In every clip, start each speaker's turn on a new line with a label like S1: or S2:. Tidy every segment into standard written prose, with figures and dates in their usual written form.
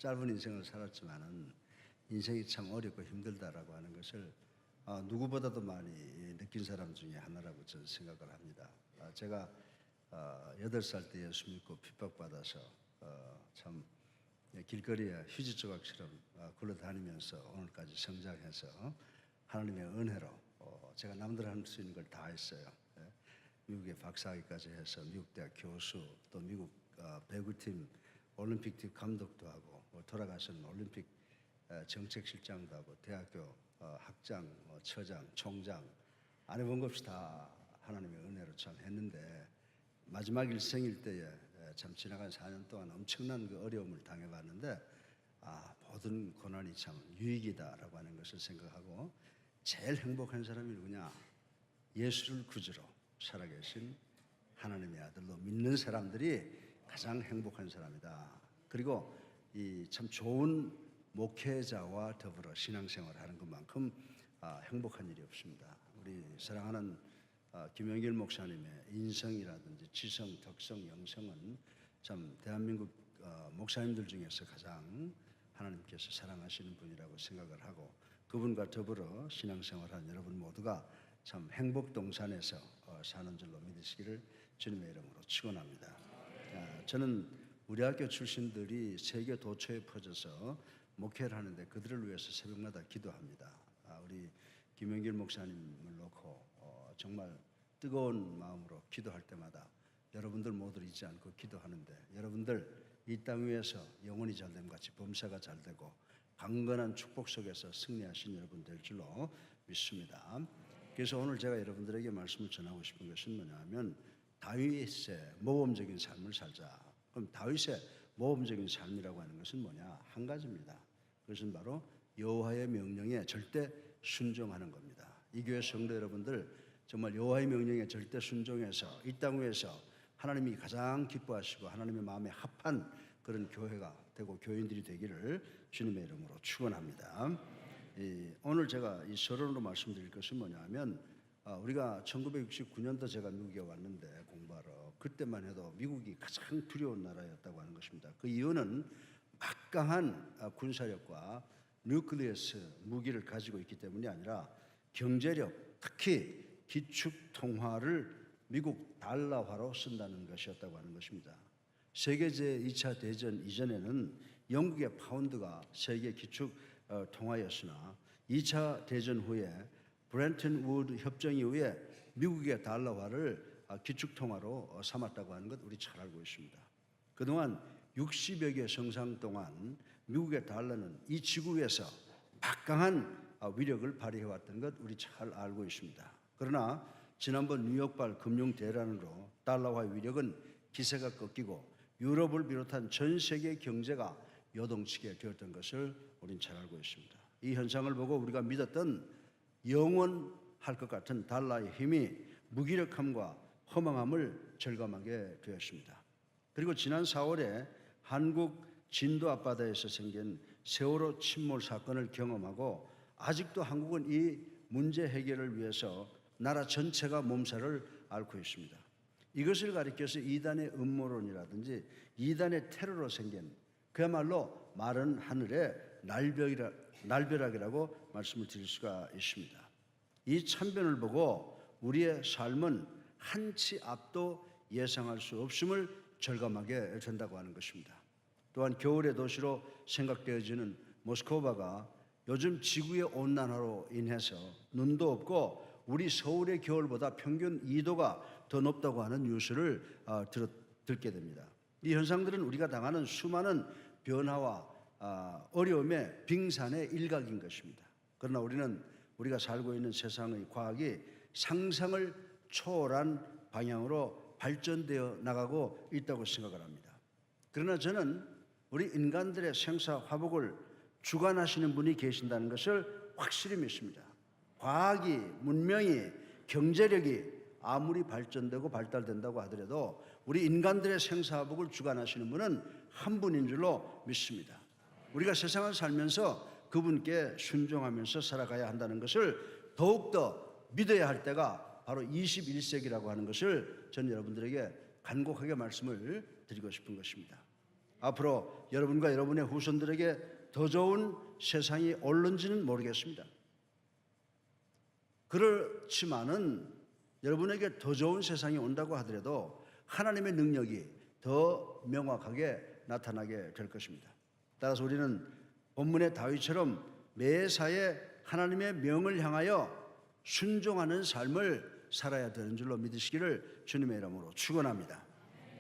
S1: 짧은 인생을 살았지만은 인생이 참 어렵고 힘들다라고 하는 것을 누구보다도 많이 느낀 사람 중에 하나라고 저는 생각을 합니다. 제가 8살 때 예수 믿고 핍박받아서 참 길거리에 휴지 조각처럼 굴러다니면서 오늘까지 성장해서 하나님의 은혜로 제가 남들 할 수 있는 걸 다 했어요. 미국에 박사학위까지 해서 미국 대학 교수, 또 미국 배구팀 올림픽팀 감독도 하고 돌아가신 올림픽 정책실장도 하고 대학교 학장, 처장, 총장 안 해본 것 없이 다 하나님의 은혜로 참 했는데 마지막 일생일 때에 참 지나간 4년 동안 엄청난 그 어려움을 당해봤는데 모든 고난이 참 유익이다라고 하는 것을 생각하고 제일 행복한 사람이 누구냐? 예수를 구주로 살아계신 하나님의 아들로 믿는 사람들이 가장 행복한 사람이다. 그리고 이 참 좋은 목회자와 더불어 신앙생활을 하는 것만큼 행복한 일이 없습니다. 우리 사랑하는 김영길 목사님의 인성이라든지 지성, 덕성, 영성은 참 대한민국 목사님들 중에서 가장 하나님께서 사랑하시는 분이라고 생각을 하고 그분과 더불어 신앙생활하는 여러분 모두가 참 행복동산에서 사는 줄로 믿으시기를 주님의 이름으로 축원합니다. 저는 우리 학교 출신들이 세계 도처에 퍼져서 목회를 하는데 그들을 위해서 새벽마다 기도합니다. 우리 김영길 목사님을 놓고 정말 뜨거운 마음으로 기도할 때마다 여러분들 모두 잊지 않고 기도하는데 여러분들 이 땅 위에서 영혼이 잘됨 같이 범사가 잘되고 강건한 축복 속에서 승리하신 여러분 될 줄로 믿습니다. 그래서 오늘 제가 여러분들에게 말씀을 전하고 싶은 것은 뭐냐면 다윗의 모범적인 삶을 살자. 그럼 다윗의 모범적인 삶이라고 하는 것은 뭐냐? 한 가지입니다. 그것은 바로 여호와의 명령에 절대 순종하는 겁니다. 이 교회 성도 여러분들 정말 여호와의 명령에 절대 순종해서 이 땅 위에서 하나님이 가장 기뻐하시고 하나님의 마음에 합한 그런 교회가 되고 교인들이 되기를 주님의 이름으로 축원합니다. 오늘 제가 이 서론으로 말씀드릴 것은 뭐냐면 우리가 1969년도 제가 미국에 왔는데 공부하러 그때만 해도 미국이 가장 두려운 나라였다고 하는 것입니다. 그 이유는 막강한 군사력과 뉴클리어스 무기를 가지고 있기 때문이 아니라 경제력, 특히 기축통화를 미국 달러화로 쓴다는 것이었다고 하는 것입니다. 세계 제2차 대전 이전에는 영국의 파운드가 세계 기축통화였으나 2차 대전 후에 브렌튼 우드 협정 이후에 미국의 달러화를 기축통화로 삼았다고 하는 것 우리 잘 알고 있습니다. 그동안 60여 개 성상 동안 미국의 달러는 이 지구 위에서 막강한 위력을 발휘해왔던 것 우리 잘 알고 있습니다. 그러나 지난번 뉴욕발 금융 대란으로 달러화의 위력은 기세가 꺾이고 유럽을 비롯한 전 세계 경제가 요동치게 되었던 것을 우린 잘 알고 있습니다. 이 현상을 보고 우리가 믿었던 영원할 것 같은 달러의 힘이 무기력함과 허망함을 절감하게 되었습니다. 그리고 지난 4월에 한국 진도 앞바다에서 생긴 세월호 침몰 사건을 경험하고 아직도 한국은 이 문제 해결을 위해서 나라 전체가 몸살을 앓고 있습니다. 이것을 가리켜서 이단의 음모론이라든지 이단의 테러로 생긴 그야말로 마른 하늘의 날벼락이라고 말씀을 드릴 수가 있습니다. 이 참변을 보고 우리의 삶은 한치 앞도 예상할 수 없음을 절감하게 된다고 하는 것입니다. 또한 겨울의 도시로 생각되어지는 모스크바가 요즘 지구의 온난화로 인해서 눈도 없고 우리 서울의 겨울보다 평균 2도가 더 높다고 하는 뉴스를 듣게 됩니다. 이 현상들은 우리가 당하는 수많은 변화와 어려움의 빙산의 일각인 것입니다. 그러나 우리는 우리가 살고 있는 세상의 과학이 상상을 초월한 방향으로 발전되어 나가고 있다고 생각을 합니다. 그러나 저는 우리 인간들의 생사 화복을 주관하시는 분이 계신다는 것을 확실히 믿습니다. 과학이, 문명이, 경제력이 아무리 발전되고 발달된다고 하더라도 우리 인간들의 생사화복을 주관하시는 분은 한 분인 줄로 믿습니다. 우리가 세상을 살면서 그분께 순종하면서 살아가야 한다는 것을 더욱더 믿어야 할 때가 바로 21세기라고 하는 것을 전 여러분들에게 간곡하게 말씀을 드리고 싶은 것입니다. 앞으로 여러분과 여러분의 후손들에게 더 좋은 세상이 올는지는 모르겠습니다. 그렇지만은 여러분에게 더 좋은 세상이 온다고 하더라도 하나님의 능력이 더 명확하게 나타나게 될 것입니다. 따라서 우리는 본문의 다윗처럼 매사에 하나님의 명을 향하여 순종하는 삶을 살아야 되는 줄로 믿으시기를 주님의 이름으로 축원합니다.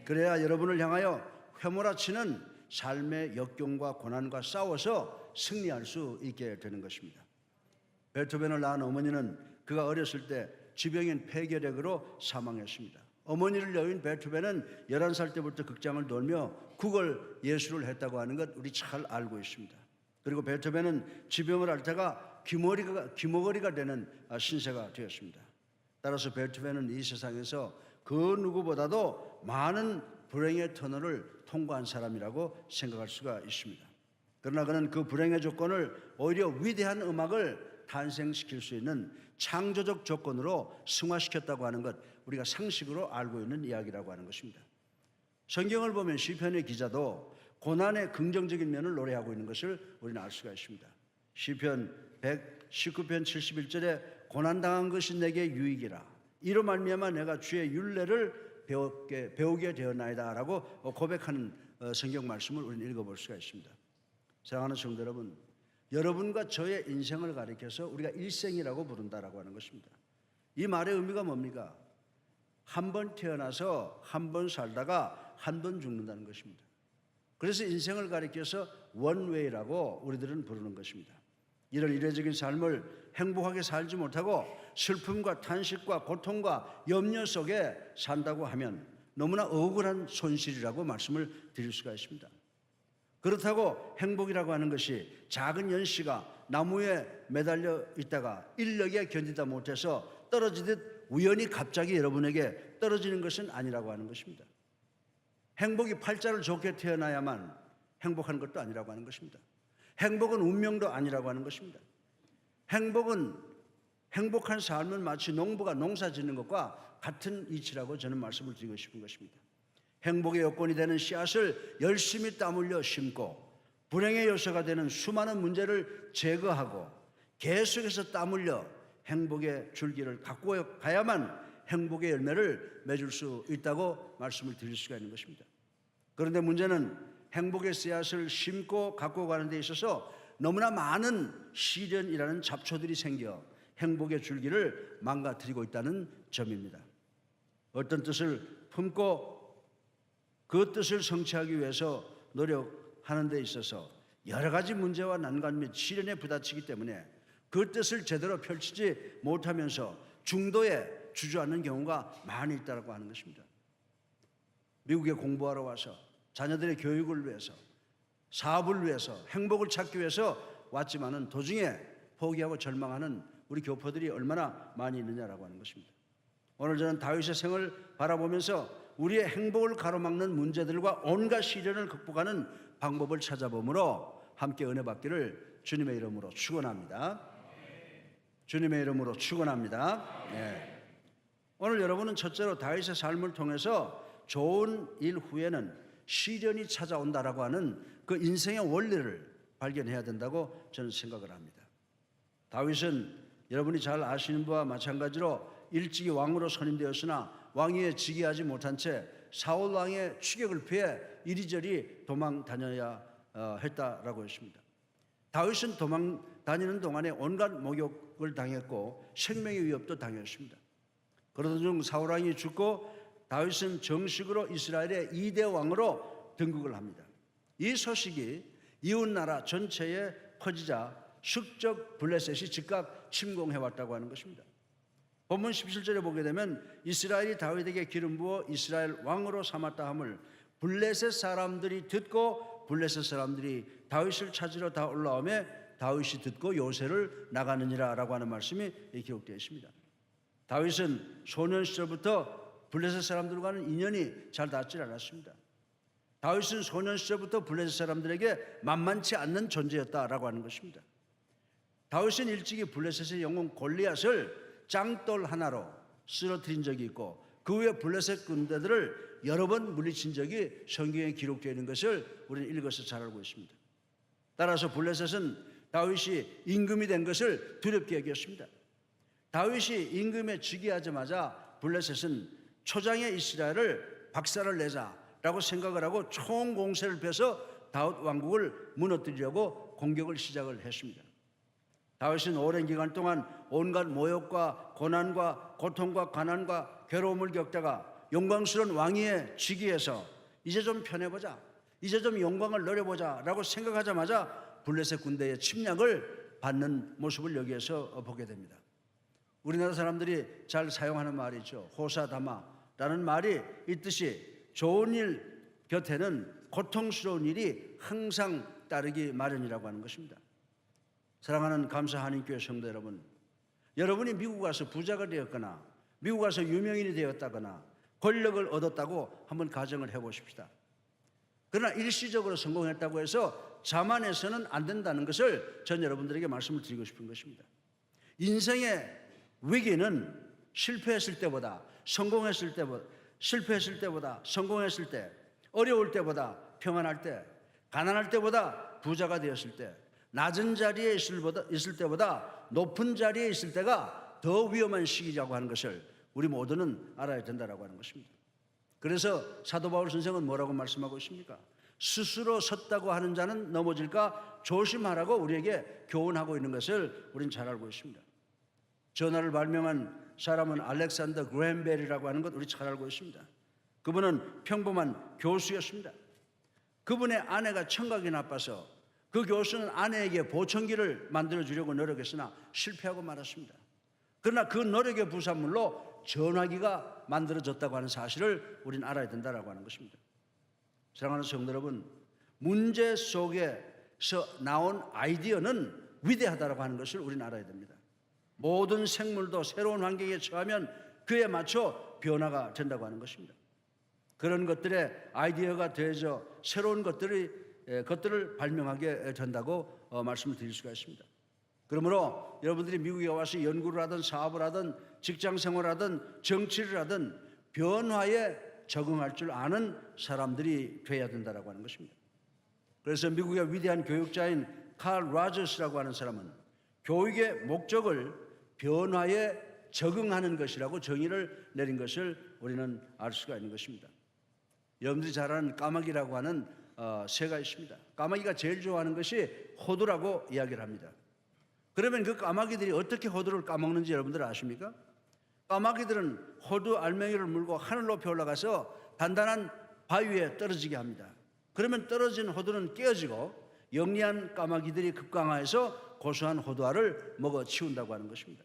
S1: 그래야 여러분을 향하여 휘몰아치는 삶의 역경과 고난과 싸워서 승리할 수 있게 되는 것입니다. 베토벤을 낳은 어머니는 그가 어렸을 때 지병인 폐결핵으로 사망했습니다. 어머니를 여인 베토벤은 11살 때부터 극장을 돌며 국을 예술을 했다고 하는 것 우리 잘 알고 있습니다. 그리고 베토벤은 지병을 앓다가 귀머거리가 되는 신세가 되었습니다. 따라서 베토벤은 이 세상에서 그 누구보다도 많은 불행의 터널을 통과한 사람이라고 생각할 수가 있습니다. 그러나 그는 그 불행의 조건을 오히려 위대한 음악을 탄생시킬 수 있는 창조적 조건으로 승화시켰다고 하는 것 우리가 상식으로 알고 있는 이야기라고 하는 것입니다. 성경을 보면 시편의 기자도 고난의 긍정적인 면을 노래하고 있는 것을 우리는 알 수가 있습니다. 시편 119편 71절에 고난당한 것이 내게 유익이라 이로 말미암아 내가 주의 율례를 배우게 되었나이다 라고 고백하는 성경 말씀을 우리는 읽어볼 수가 있습니다. 사랑하는 성도 여러분, 여러분과 저의 인생을 가리켜서 우리가 일생이라고 부른다라고 하는 것입니다. 이 말의 의미가 뭡니까? 한 번 태어나서 한 번 살다가 한 번 죽는다는 것입니다. 그래서 인생을 가리켜서 원웨이라고 우리들은 부르는 것입니다. 이런 이례적인 삶을 행복하게 살지 못하고 슬픔과 탄식과 고통과 염려 속에 산다고 하면 너무나 억울한 손실이라고 말씀을 드릴 수가 있습니다. 그렇다고 행복이라고 하는 것이 작은 연씨가 나무에 매달려 있다가 인력에 견디다 못해서 떨어지듯 우연히 갑자기 여러분에게 떨어지는 것은 아니라고 하는 것입니다. 행복이 팔자를 좋게 태어나야만 행복한 것도 아니라고 하는 것입니다. 행복은 운명도 아니라고 하는 것입니다. 행복한 삶은 마치 농부가 농사 짓는 것과 같은 이치라고 저는 말씀을 드리고 싶은 것입니다. 행복의 요건이 되는 씨앗을 열심히 땀 흘려 심고 불행의 요소가 되는 수많은 문제를 제거하고 계속해서 땀 흘려 행복의 줄기를 갖고 가야만 행복의 열매를 맺을 수 있다고 말씀을 드릴 수가 있는 것입니다. 그런데 문제는 행복의 씨앗을 심고 갖고 가는 데 있어서 너무나 많은 시련이라는 잡초들이 생겨 행복의 줄기를 망가뜨리고 있다는 점입니다. 어떤 뜻을 품고 그 뜻을 성취하기 위해서 노력하는 데 있어서 여러 가지 문제와 난관 및 시련에 부딪히기 때문에 그 뜻을 제대로 펼치지 못하면서 중도에 주저앉는 경우가 많이 있다고 하는 것입니다. 미국에 공부하러 와서 자녀들의 교육을 위해서 사업을 위해서 행복을 찾기 위해서 왔지만은 도중에 포기하고 절망하는 우리 교포들이 얼마나 많이 있느냐라고 하는 것입니다. 오늘 저는 다윗의 생을 바라보면서 우리의 행복을 가로막는 문제들과 온갖 시련을 극복하는 방법을 찾아보므로 함께 은혜 받기를 주님의 이름으로 축원합니다. 주님의 이름으로 축원합니다. 네. 오늘 여러분은 첫째로 다윗의 삶을 통해서 좋은 일 후에는 시련이 찾아온다라고 하는 그 인생의 원리를 발견해야 된다고 저는 생각을 합니다. 다윗은 여러분이 잘 아시는 바와 마찬가지로 일찍이 왕으로 선임되었으나 왕위에 즉위하지 못한 채 사울 왕의 추격을 피해 이리저리 도망 다녀야 했다라고 했습니다. 다윗은 도망 다니는 동안에 온갖 모욕을 당했고 생명의 위협도 당했습니다. 그러던 중 사울 왕이 죽고 다윗은 정식으로 이스라엘의 2대 왕으로 등극을 합니다. 이 소식이 이웃 나라 전체에 퍼지자 숙적 블레셋이 즉각 침공해왔다고 하는 것입니다. 본문 17절에 보게 되면 이스라엘이 다윗에게 기름 부어 이스라엘 왕으로 삼았다 함을 블레셋 사람들이 듣고 블레셋 사람들이 다윗을 찾으러 다 올라오매 다윗이 듣고 요새를 나가느니라 라고 하는 말씀이 기록되어 있습니다. 다윗은 소년 시절부터 블레셋 사람들과는 인연이 잘 닿지 않았습니다. 다윗은 소년 시절부터 블레셋 사람들에게 만만치 않는 존재였다라고 하는 것입니다. 다윗은 일찍이 블레셋의 영웅 골리앗을 짱돌 하나로 쓰러뜨린 적이 있고 그 후에 블레셋 군대들을 여러 번 물리친 적이 성경에 기록되어 있는 것을 우리는 읽어서 잘 알고 있습니다. 따라서 블레셋은 다윗이 임금이 된 것을 두렵게 여겼습니다. 다윗이 임금에 즉위하자마자 블레셋은 초장의 이스라엘을 박살을 내자라고 생각을 하고 총공세를 펴서 다윗 왕국을 무너뜨리려고 공격을 시작을 했습니다. 다윗은 오랜 기간 동안 온갖 모욕과 고난과 고통과 가난과 괴로움을 겪다가 영광스러운 왕위에 즉위해서 이제 좀 편해보자, 이제 좀 영광을 누려보자 라고 생각하자마자 블레셋 군대의 침략을 받는 모습을 여기에서 보게 됩니다. 우리나라 사람들이 잘 사용하는 말이죠. 호사다마라는 말이 있듯이 좋은 일 곁에는 고통스러운 일이 항상 따르기 마련이라고 하는 것입니다. 사랑하는 감사 한인교회 성도 여러분, 여러분이 미국 가서 부자가 되었거나 미국 가서 유명인이 되었다거나 권력을 얻었다고 한번 가정을 해보십시다. 그러나 일시적으로 성공했다고 해서 자만해서는 안 된다는 것을 전 여러분들에게 말씀을 드리고 싶은 것입니다. 인생의 위기는 실패했을 때보다 성공했을 때보다, 실패했을 때보다 성공했을 때, 어려울 때보다 평안할 때, 가난할 때보다 부자가 되었을 때, 낮은 자리에 있을 때보다 높은 자리에 있을 때가 더 위험한 시기라고 하는 것을 우리 모두는 알아야 된다고 하는 것입니다. 그래서 사도 바울 선생은 뭐라고 말씀하고 있습니까? 스스로 섰다고 하는 자는 넘어질까 조심하라고 우리에게 교훈하고 있는 것을 우리는 잘 알고 있습니다. 전화를 발명한 사람은 알렉산더 그레햄 벨이라고 하는 것 우리 잘 알고 있습니다. 그분은 평범한 교수였습니다. 그분의 아내가 청각이 나빠서 그 교수는 아내에게 보청기를 만들어주려고 노력했으나 실패하고 말았습니다. 그러나 그 노력의 부산물로 전화기가 만들어졌다고 하는 사실을 우리는 알아야 된다고 하는 것입니다. 사랑하는 성도 여러분, 문제 속에서 나온 아이디어는 위대하다고 하는 것을 우리는 알아야 됩니다. 모든 생물도 새로운 환경에 처하면 그에 맞춰 변화가 된다고 하는 것입니다. 그런 것들의 아이디어가 되어져 새로운 것들을 발명하게 된다고 말씀을 드릴 수가 있습니다. 그러므로 여러분들이 미국에 와서 연구를 하든 사업을 하든 직장 생활을 하든 정치를 하든 변화에 적응할 줄 아는 사람들이 되어야 된다고 하는 것입니다. 그래서 미국의 위대한 교육자인 칼 라저스라고 하는 사람은 교육의 목적을 변화에 적응하는 것이라고 정의를 내린 것을 우리는 알 수가 있는 것입니다. 여러분들이 잘 아는 까마귀라고 하는 새가 있습니다. 까마귀가 제일 좋아하는 것이 호두라고 이야기를 합니다. 그러면 그 까마귀들이 어떻게 호두를 까먹는지 여러분들 아십니까? 까마귀들은 호두 알맹이를 물고 하늘 높이 올라가서 단단한 바위에 떨어지게 합니다. 그러면 떨어진 호두는 깨어지고 영리한 까마귀들이 급강하여서 고소한 호두알을 먹어 치운다고 하는 것입니다.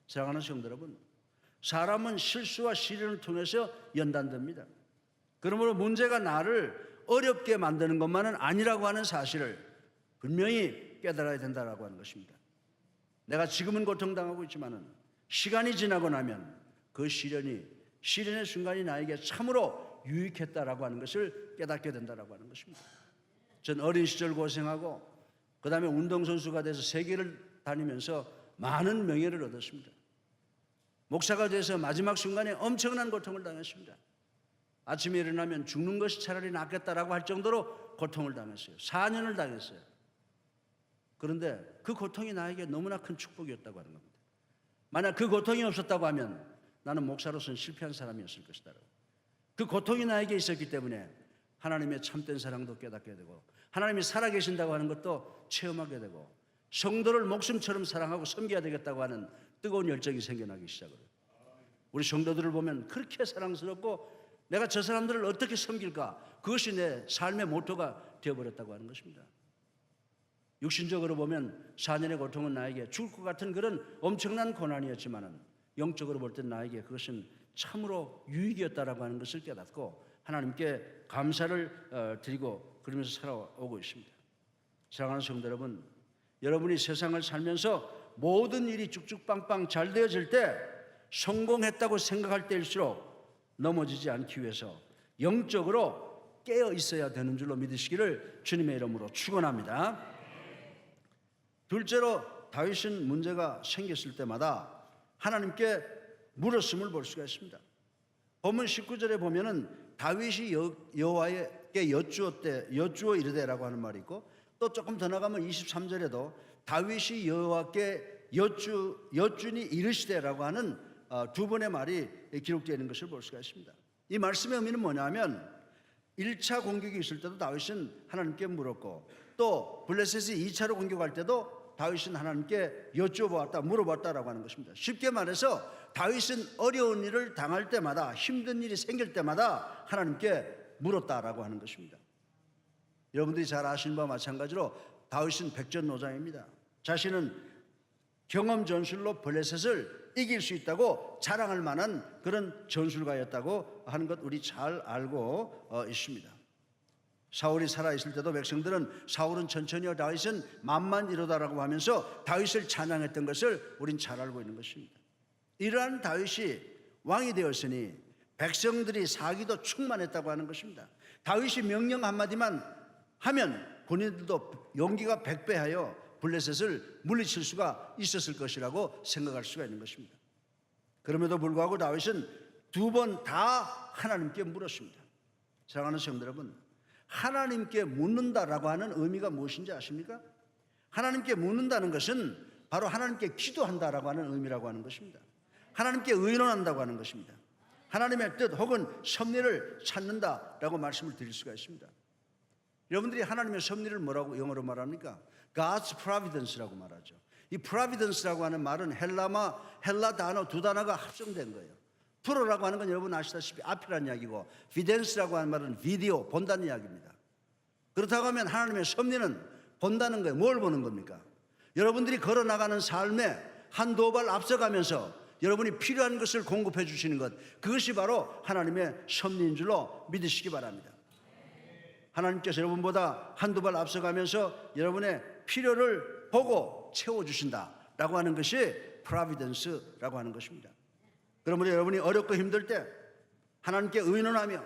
S1: 사랑하는 성도 여러분, 사람은 실수와 시련을 통해서 연단됩니다. 그러므로 문제가 나를 어렵게 만드는 것만은 아니라고 하는 사실을 분명히 깨달아야 된다고 하는 것입니다. 내가 지금은 고통당하고 있지만은 시간이 지나고 나면 그 시련의 순간이 나에게 참으로 유익했다라고 하는 것을 깨닫게 된다라고 하는 것입니다. 전 어린 시절 고생하고 그 다음에 운동선수가 돼서 세계를 다니면서 많은 명예를 얻었습니다. 목사가 돼서 마지막 순간에 엄청난 고통을 당했습니다. 아침에 일어나면 죽는 것이 차라리 낫겠다라고 할 정도로 고통을 당했어요. 4년을 당했어요. 그런데 그 고통이 나에게 너무나 큰 축복이었다고 하는 겁니다. 만약 그 고통이 없었다고 하면 나는 목사로서는 실패한 사람이었을 것이다. 그 고통이 나에게 있었기 때문에 하나님의 참된 사랑도 깨닫게 되고 하나님이 살아계신다고 하는 것도 체험하게 되고 성도를 목숨처럼 사랑하고 섬겨야 되겠다고 하는 뜨거운 열정이 생겨나기 시작을 해요. 우리 성도들을 보면 그렇게 사랑스럽고 내가 저 사람들을 어떻게 섬길까? 그것이 내 삶의 모토가 되어버렸다고 하는 것입니다. 육신적으로 보면 4년의 고통은 나에게 죽을 것 같은 그런 엄청난 고난이었지만은 영적으로 볼 때 나에게 그것은 참으로 유익이었다라고 하는 것을 깨닫고 하나님께 감사를 드리고 그러면서 살아오고 있습니다. 사랑하는 성도 여러분, 여러분이 세상을 살면서 모든 일이 쭉쭉빵빵 잘 되어질 때 성공했다고 생각할 때일수록 넘어지지 않기 위해서 영적으로 깨어 있어야 되는 줄로 믿으시기를 주님의 이름으로 축원합니다. 둘째로 다윗은 문제가 생겼을 때마다 하나님께 물었음을 볼 수가 있습니다. 본문 19절에 보면은 다윗이 여호와께 여쭈어 이르되라고 하는 말이 있고, 또 조금 더 나가면 23절에도 다윗이 여호와께 여쭈니 이르시되라고 하는 두 번의 말이 기록되어 있는 것을 볼 수가 있습니다. 이 말씀의 의미는 뭐냐면 1차 공격이 있을 때도 다윗은 하나님께 물었고, 또 블레셋이 2차로 공격할 때도 다윗은 하나님께 물어봤다라고 하는 것입니다. 쉽게 말해서 다윗은 어려운 일을 당할 때마다, 힘든 일이 생길 때마다 하나님께 물었다라고 하는 것입니다. 여러분들이 잘 아시는 바와 마찬가지로 다윗은 백전노장입니다. 자신은 경험 전술로 블레셋을 이길 수 있다고 자랑할 만한 그런 전술가였다고 하는 것 우리 잘 알고 있습니다. 사울이 살아있을 때도 백성들은 사울은 천천히요 다윗은 만만 이루다라고 하면서 다윗을 찬양했던 것을 우린 잘 알고 있는 것입니다. 이러한 다윗이 왕이 되었으니 백성들이 사기도 충만했다고 하는 것입니다. 다윗이 명령 한마디만 하면 본인들도 용기가 백배하여 블레셋을 물리칠 수가 있었을 것이라고 생각할 수가 있는 것입니다. 그럼에도 불구하고 다윗은 두 번 다 하나님께 물었습니다. 사랑하는 성도 여러분, 하나님께 묻는다라고 하는 의미가 무엇인지 아십니까? 하나님께 묻는다는 것은 바로 하나님께 기도한다라고 하는 의미라고 하는 것입니다. 하나님께 의논한다고 하는 것입니다. 하나님의 뜻 혹은 섭리를 찾는다라고 말씀을 드릴 수가 있습니다. 여러분들이 하나님의 섭리를 뭐라고 영어로 말합니까? God's providence라고 말하죠. 이 providence라고 하는 말은 헬라 단어 두 단어가 합성된 거예요. 프로라고 하는 건 여러분 아시다시피 앞이라는 이야기고, 비덴스라고 하는 말은 비디오, 본다는 이야기입니다. 그렇다고 하면 하나님의 섭리는 본다는 거예요. 뭘 보는 겁니까? 여러분들이 걸어나가는 삶에 한두 발 앞서가면서 여러분이 필요한 것을 공급해 주시는 것, 그것이 바로 하나님의 섭리인 줄로 믿으시기 바랍니다. 하나님께서 여러분보다 한두 발 앞서가면서 여러분의 필요를 보고 채워주신다라고 하는 것이 프로비던스라고 하는 것입니다. 그러므로 여러분이 어렵고 힘들 때 하나님께 의논하며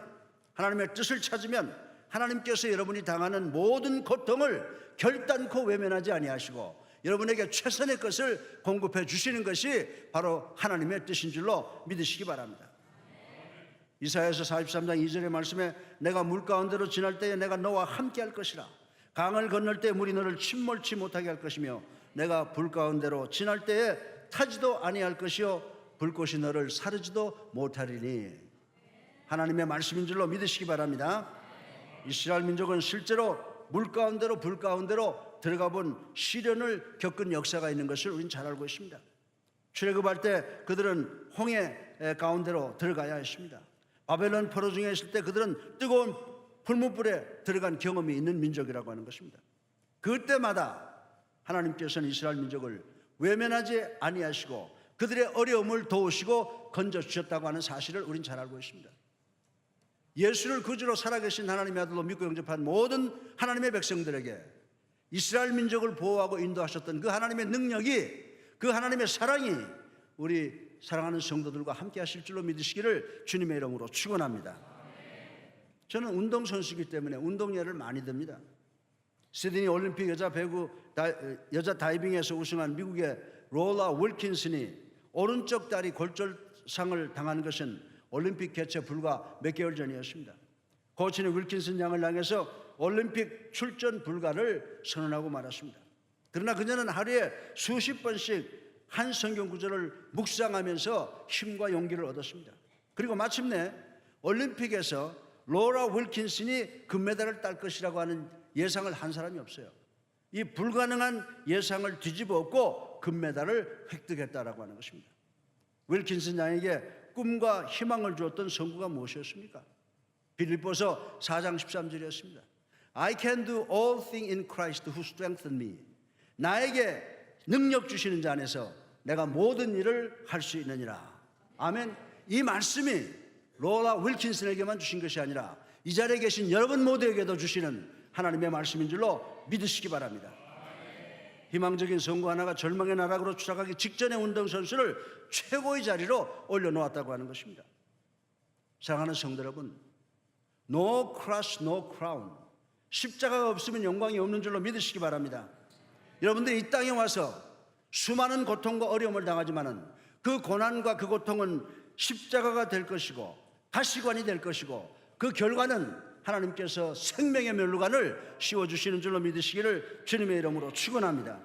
S1: 하나님의 뜻을 찾으면 하나님께서 여러분이 당하는 모든 고통을 결단코 외면하지 아니하시고 여러분에게 최선의 것을 공급해 주시는 것이 바로 하나님의 뜻인 줄로 믿으시기 바랍니다. 이사야서 43장 2절의 말씀에 내가 물 가운데로 지날 때에 내가 너와 함께 할 것이라. 강을 건널 때 물이 너를 침몰치 못하게 할 것이며 내가 불 가운데로 지날 때에 타지도 아니할 것이요 불꽃이 너를 사르지도 못하리니. 하나님의 말씀인 줄로 믿으시기 바랍니다. 이스라엘 민족은 실제로 물 가운데로 불 가운데로 들어가 본 시련을 겪은 역사가 있는 것을 우리는 잘 알고 있습니다. 출애굽할 때 그들은 홍해 가운데로 들어가야 했습니다. 바벨론 포로 중에 있을 때 그들은 뜨거운 불문불에 들어간 경험이 있는 민족이라고 하는 것입니다. 그때마다 하나님께서는 이스라엘 민족을 외면하지 아니하시고 그들의 어려움을 도우시고 건져주셨다고 하는 사실을 우린 잘 알고 있습니다. 예수를 구주로 살아계신 하나님의 아들로 믿고 영접한 모든 하나님의 백성들에게 이스라엘 민족을 보호하고 인도하셨던 그 하나님의 능력이, 그 하나님의 사랑이 우리 사랑하는 성도들과 함께 하실 줄로 믿으시기를 주님의 이름으로 축원합니다. 저는 운동선수이기 때문에 운동예를 많이 듭니다. 시드니 올림픽 여자 다이빙에서 우승한 미국의 로라 윌킨슨이 오른쪽 다리 골절상을 당한 것은 올림픽 개최 불과 몇 개월 전이었습니다. 코치는 윌킨슨 양을 향해서 올림픽 출전 불가를 선언하고 말았습니다. 그러나 그녀는 하루에 수십 번씩 한 성경 구절을 묵상하면서 힘과 용기를 얻었습니다. 그리고 마침내 올림픽에서 로라 윌킨슨이 금메달을 딸 것이라고 하는 예상을 한 사람이 없어요. 이 불가능한 예상을 뒤집어 엎고 금메달을 획득했다라고 하는 것입니다. 윌킨슨 양에게 꿈과 희망을 주었던 성구가 무엇이었습니까? 빌립보서 4장 13절이었습니다. I can do all things in Christ who strengthens me. 나에게 능력 주시는 자 안에서 내가 모든 일을 할 수 있느니라. 아멘. 이 말씀이 로라 윌킨슨에게만 주신 것이 아니라 이 자리에 계신 여러분 모두에게도 주시는 하나님의 말씀인 줄로 믿으시기 바랍니다. 희망적인 성구 하나가 절망의 나락으로 추락하기 직전의 운동선수를 최고의 자리로 올려놓았다고 하는 것입니다. 사랑하는 성도 여러분, No cross, no crown. 십자가가 없으면 영광이 없는 줄로 믿으시기 바랍니다. 여러분들이 이 땅에 와서 수많은 고통과 어려움을 당하지만은 그 고난과 그 고통은 십자가가 될 것이고 가시관이 될 것이고 그 결과는 하나님께서 생명의 면류관을 씌워주시는 줄로 믿으시기를 주님의 이름으로 축원합니다.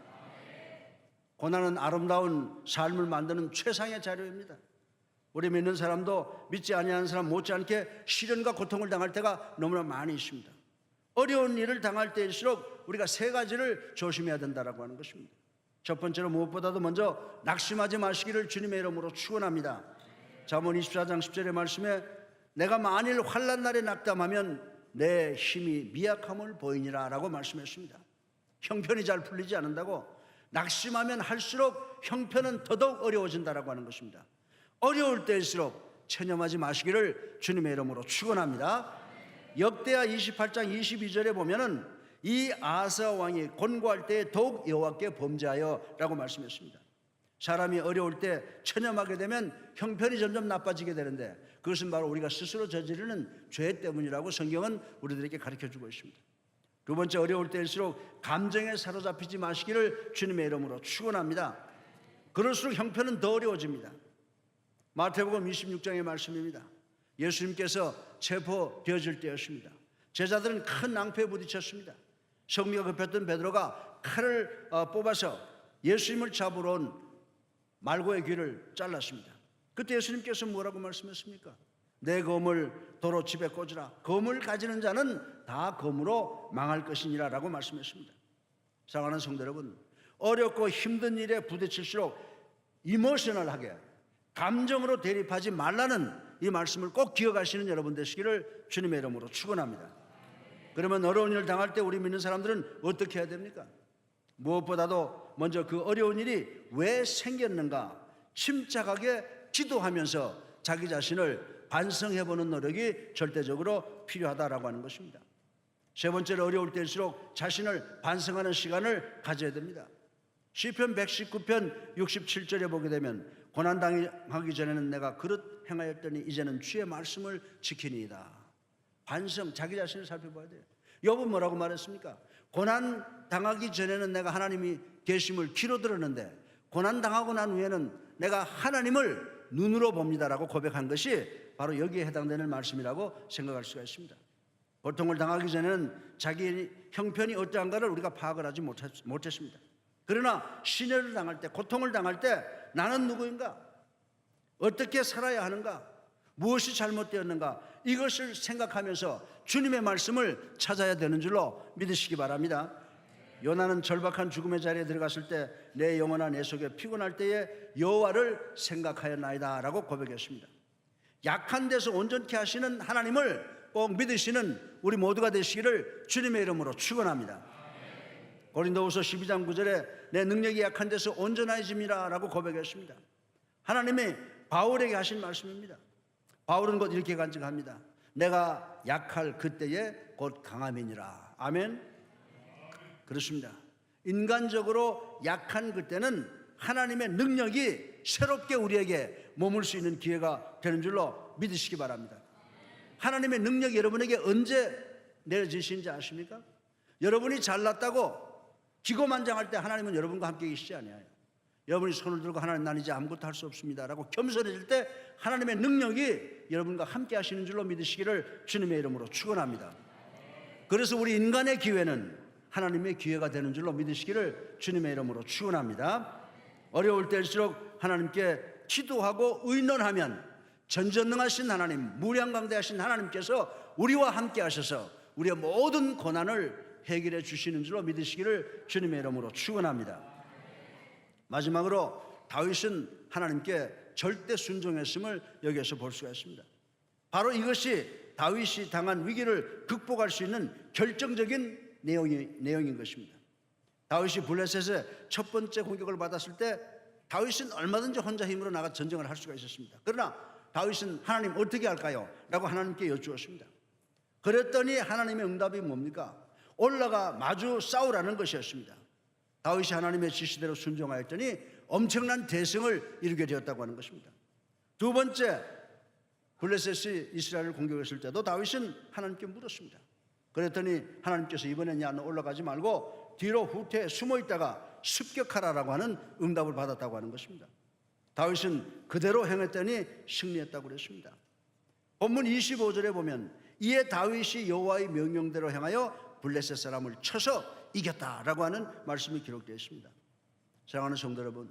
S1: 고난은 아름다운 삶을 만드는 최상의 자료입니다. 우리 믿는 사람도 믿지 아니하는 사람 못지않게 시련과 고통을 당할 때가 너무나 많이 있습니다. 어려운 일을 당할 때일수록 우리가 세 가지를 조심해야 된다고 하는 것입니다. 첫 번째로 무엇보다도 먼저 낙심하지 마시기를 주님의 이름으로 축원합니다. 잠언 24장 10절의 말씀에 내가 만일 환난 날에 낙담하면 내 힘이 미약함을 보이니라 라고 말씀했습니다. 형편이 잘 풀리지 않는다고 낙심하면 할수록 형편은 더더욱 어려워진다라고 하는 것입니다. 어려울 때일수록 체념하지 마시기를 주님의 이름으로 축원합니다. 역대하 28장 22절에 보면은 이 아사 왕이 권고할 때 더욱 여호와께 범죄하여 라고 말씀했습니다. 사람이 어려울 때 체념하게 되면 형편이 점점 나빠지게 되는데 그것은 바로 우리가 스스로 저지르는 죄 때문이라고 성경은 우리들에게 가르쳐주고 있습니다. 두 번째, 어려울 때일수록 감정에 사로잡히지 마시기를 주님의 이름으로 축원합니다. 그럴수록 형편은 더 어려워집니다. 마태복음 26장의 말씀입니다. 예수님께서 체포되어질 때였습니다. 제자들은 큰 낭패에 부딪혔습니다. 성미가 급했던 베드로가 칼을 뽑아서 예수님을 잡으러 온 말고의 귀를 잘랐습니다. 그때 예수님께서 뭐라고 말씀했습니까? 내 검을 도로 집에 꽂으라. 검을 가지는 자는 다 검으로 망할 것이니라 라고 말씀했습니다. 사랑하는 성도 여러분, 어렵고 힘든 일에 부딪힐수록 이모셔널하게 감정으로 대립하지 말라는 이 말씀을 꼭 기억하시는 여러분 되시기를 주님의 이름으로 축원합니다. 그러면 어려운 일을 당할 때 우리 믿는 사람들은 어떻게 해야 됩니까? 무엇보다도 먼저 그 어려운 일이 왜 생겼는가 침착하게 기도하면서 자기 자신을 반성해보는 노력이 절대적으로 필요하다라고 하는 것입니다. 세 번째로 어려울 때일수록 자신을 반성하는 시간을 가져야 됩니다. 시편 119편 67절에 보게 되면 고난당하기 전에는 내가 그릇 행하였더니 이제는 주의 말씀을 지키니이다. 반성, 자기 자신을 살펴봐야 돼요. 욥은 뭐라고 말했습니까? 고난당하기 전에는 내가 하나님이 계심을 귀로 들었는데 고난당하고 난 후에는 내가 하나님을 눈으로 봅니다라고 고백한 것이 바로 여기에 해당되는 말씀이라고 생각할 수가 있습니다. 고통을 당하기 전에는 자기 형편이 어떠한가를 우리가 파악을 하지 못했습니다. 그러나 시련을 당할 때, 고통을 당할 때 나는 누구인가? 어떻게 살아야 하는가? 무엇이 잘못되었는가? 이것을 생각하면서 주님의 말씀을 찾아야 되는 줄로 믿으시기 바랍니다. 요나는 절박한 죽음의 자리에 들어갔을 때 내 영혼아 내 속에 피곤할 때에 여호와를 생각하였나이다 라고 고백했습니다. 약한 데서 온전케 하시는 하나님을 꼭 믿으시는 우리 모두가 되시기를 주님의 이름으로 축원합니다. 고린도후서 12장 9절에 내 능력이 약한 데서 온전해짐이라 라고 고백했습니다. 하나님이 바울에게 하신 말씀입니다. 바울은 곧 이렇게 간증합니다. 내가 약할 그때에 곧 강함이니라. 아멘. 그렇습니다. 인간적으로 약한 그때는 하나님의 능력이 새롭게 우리에게 머물 수 있는 기회가 되는 줄로 믿으시기 바랍니다. 하나님의 능력이 여러분에게 언제 내려지시는지 아십니까? 여러분이 잘났다고 기고만장할 때 하나님은 여러분과 함께 계시지 않아요. 여러분이 손을 들고 하나님 난 이제 아무것도 할 수 없습니다 라고 겸손해질 때 하나님의 능력이 여러분과 함께 하시는 줄로 믿으시기를 주님의 이름으로 축원합니다. 그래서 우리 인간의 기회는 하나님의 기회가 되는 줄로 믿으시기를 주님의 이름으로 축원합니다. 어려울 때일수록 하나님께 기도하고 의논하면 전전능하신 하나님, 무량강대하신 하나님께서 우리와 함께 하셔서 우리의 모든 고난을 해결해 주시는 줄로 믿으시기를 주님의 이름으로 축원합니다. 마지막으로 다윗은 하나님께 절대 순종했음을 여기에서 볼 수가 있습니다. 바로 이것이 다윗이 당한 위기를 극복할 수 있는 결정적인 내용인 것입니다. 다윗이 블레셋의 첫 번째 공격을 받았을 때 다윗은 얼마든지 혼자 힘으로 나가 전쟁을 할 수가 있었습니다. 그러나 다윗은 하나님 어떻게 할까요? 라고 하나님께 여쭈었습니다. 그랬더니 하나님의 응답이 뭡니까? 올라가 마주 싸우라는 것이었습니다. 다윗이 하나님의 지시대로 순종하였더니 엄청난 대승을 이루게 되었다고 하는 것입니다. 두 번째, 블레셋이 이스라엘을 공격했을 때도 다윗은 하나님께 물었습니다. 그랬더니 하나님께서 이번엔 야 너 올라가지 말고 뒤로 후퇴 숨어 있다가 습격하라라고 하는 응답을 받았다고 하는 것입니다. 다윗은 그대로 행했더니 승리했다고 그랬습니다. 본문 25절에 보면 이에 다윗이 여호와의 명령대로 행하여 블레셋 사람을 쳐서 이겼다라고 하는 말씀이 기록되어 있습니다. 사랑하는 성도 여러분,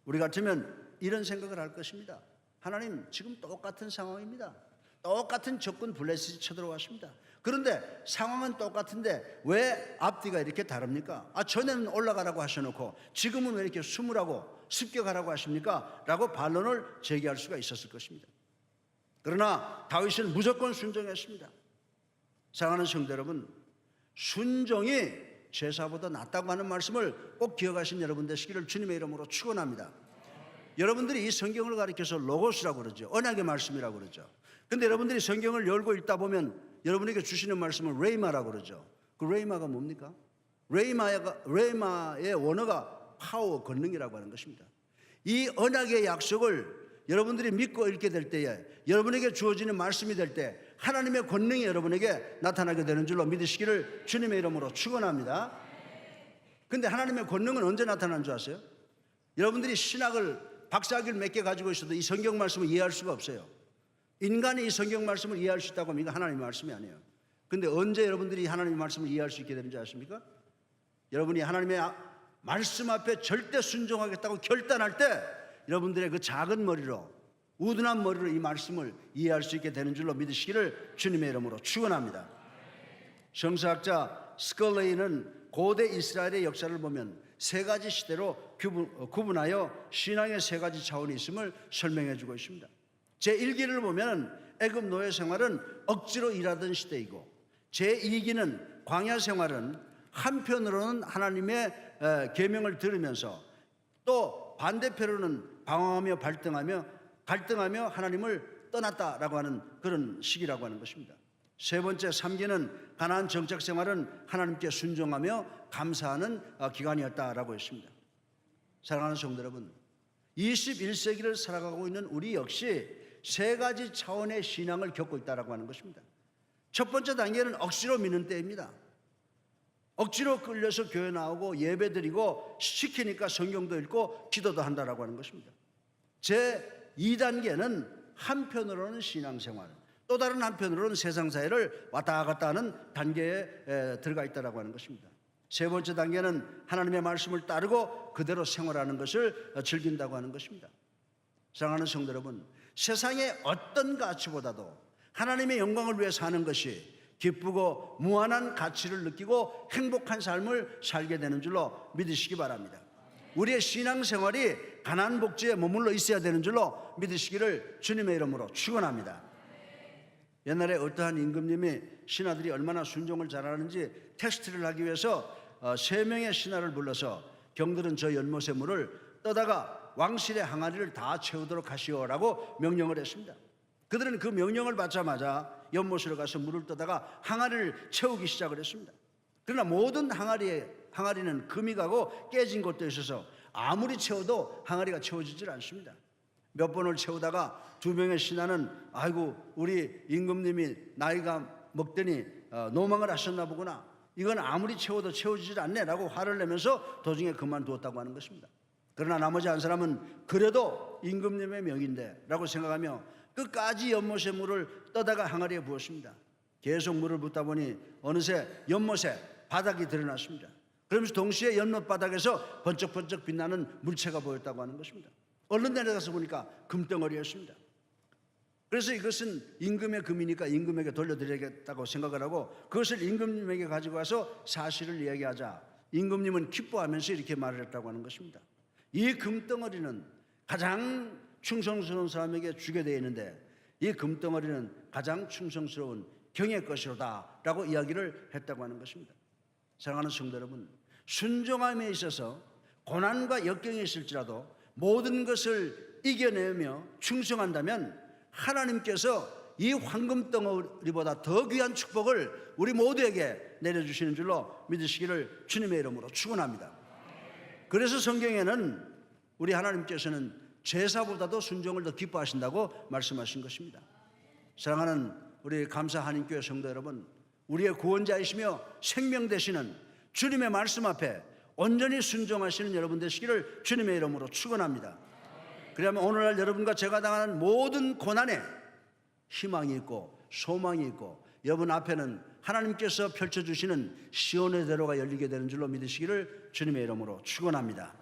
S1: 우리 같으면 이런 생각을 할 것입니다. 하나님, 지금 똑같은 상황입니다. 똑같은 적군 블레셋이 쳐들어왔습니다. 그런데 상황은 똑같은데 왜 앞뒤가 이렇게 다릅니까? 전에는 올라가라고 하셔놓고 지금은 왜 이렇게 숨으라고 습격하라고 하십니까? 라고 반론을 제기할 수가 있었을 것입니다. 그러나 다윗은 무조건 순종했습니다. 사랑하는 성도 여러분, 순종이 제사보다 낫다고 하는 말씀을 꼭 기억하신 여러분 되시기를 주님의 이름으로 축원합니다. 여러분들이 이 성경을 가리켜서 로고스라고 그러죠. 언약의 말씀이라고 그러죠. 근데 여러분들이 성경을 열고 읽다 보면 여러분에게 주시는 말씀은 레이마라고 그러죠. 그 레이마가 뭡니까? 레이마의 원어가 파워, 권능이라고 하는 것입니다. 이 언약의 약속을 여러분들이 믿고 읽게 될 때에, 여러분에게 주어지는 말씀이 될 때 하나님의 권능이 여러분에게 나타나게 되는 줄로 믿으시기를 주님의 이름으로 축원합니다. 근데 하나님의 권능은 언제 나타나는 줄 아세요? 여러분들이 신학을 박사학위를 몇 개 가지고 있어도 이 성경 말씀을 이해할 수가 없어요. 인간이 이 성경 말씀을 이해할 수 있다고 하면 이거 하나님의 말씀이 아니에요. 근데 언제 여러분들이 하나님의 말씀을 이해할 수 있게 되는지 아십니까? 여러분이 하나님의 말씀 앞에 절대 순종하겠다고 결단할 때 여러분들의 그 작은 머리로, 우둔한 머리로 이 말씀을 이해할 수 있게 되는 줄로 믿으시기를 주님의 이름으로 축원합니다. 성서학자 스컬레이는 고대 이스라엘의 역사를 보면 세 가지 시대로 구분하여 신앙의 세 가지 차원이 있음을 설명해 주고 있습니다. 제1기를 보면 애굽 노예 생활은 억지로 일하던 시대이고, 제2기는 광야 생활은 한편으로는 하나님의 계명을 들으면서 또 반대편으로는 방황하며 갈등하며 하나님을 떠났다라고 하는 그런 시기라고 하는 것입니다. 세 번째 3기는 가나안 정착 생활은 하나님께 순종하며 감사하는 기간이었다라고 했습니다. 사랑하는 성도 여러분, 21세기를 살아가고 있는 우리 역시 세 가지 차원의 신앙을 겪고 있다라고 하는 것입니다. 첫 번째 단계는 억지로 믿는 때입니다. 억지로 끌려서 교회 나오고 예배 드리고 시키니까 성경도 읽고 기도도 한다라고 하는 것입니다. 제 2단계는 한편으로는 신앙생활, 또 다른 한편으로는 세상 사회를 왔다 갔다 하는 단계에 들어가 있다라고 하는 것입니다. 세 번째 단계는 하나님의 말씀을 따르고 그대로 생활하는 것을 즐긴다고 하는 것입니다. 사랑하는 성도 여러분, 세상의 어떤 가치보다도 하나님의 영광을 위해 사는 것이 기쁘고 무한한 가치를 느끼고 행복한 삶을 살게 되는 줄로 믿으시기 바랍니다. 우리의 신앙생활이 가나안 복지에 머물러 있어야 되는 줄로 믿으시기를 주님의 이름으로 축원합니다. 옛날에 어떠한 임금님이 신하들이 얼마나 순종을 잘하는지 테스트를 하기 위해서 3명의 신하를 불러서 경들은 저 연못의 물을 떠다가 왕실의 항아리를 다 채우도록 하시오라고 명령을 했습니다. 그들은 그 명령을 받자마자 연못으로 가서 물을 떠다가 항아리를 채우기 시작을 했습니다. 그러나 모든 항아리는 금이 가고 깨진 것도 있어서 아무리 채워도 항아리가 채워지질 않습니다. 몇 번을 채우다가 2명의 신하는 아이고 우리 임금님이 나이가 먹더니 노망을 하셨나 보구나, 이건 아무리 채워도 채워지질 않네 라고 화를 내면서 도중에 그만두었다고 하는 것입니다. 그러나 나머지 한 사람은 그래도 임금님의 명인데 라고 생각하며 끝까지 연못의 물을 떠다가 항아리에 부었습니다. 계속 물을 붓다 보니 어느새 연못에 바닥이 드러났습니다. 그러면서 동시에 연못 바닥에서 번쩍번쩍 빛나는 물체가 보였다고 하는 것입니다. 얼른 내려가서 보니까 금덩어리였습니다. 그래서 이것은 임금의 금이니까 임금에게 돌려드려야겠다고 생각을 하고 그것을 임금님에게 가지고 와서 사실을 이야기하자 임금님은 기뻐하면서 이렇게 말을 했다고 하는 것입니다. 이 금덩어리는 가장 충성스러운 사람에게 주게 되어 있는데 이 금덩어리는 가장 충성스러운 경의 것이로다 라고 이야기를 했다고 하는 것입니다. 사랑하는 성도 여러분, 순종함에 있어서 고난과 역경이 있을지라도 모든 것을 이겨내며 충성한다면 하나님께서 이 황금덩어리보다 더 귀한 축복을 우리 모두에게 내려주시는 줄로 믿으시기를 주님의 이름으로 축원합니다. 그래서 성경에는 우리 하나님께서는 제사보다도 순종을 더 기뻐하신다고 말씀하신 것입니다. 사랑하는 우리 감사 한인교회 성도 여러분, 우리의 구원자이시며 생명 되시는 주님의 말씀 앞에 온전히 순종하시는 여러분 되시기를 주님의 이름으로 축원합니다. 그러면 오늘날 여러분과 제가 당하는 모든 고난에 희망이 있고 소망이 있고 여러분 앞에는 하나님께서 펼쳐주시는 시온의 대로가 열리게 되는 줄로 믿으시기를 주님의 이름으로 축원합니다.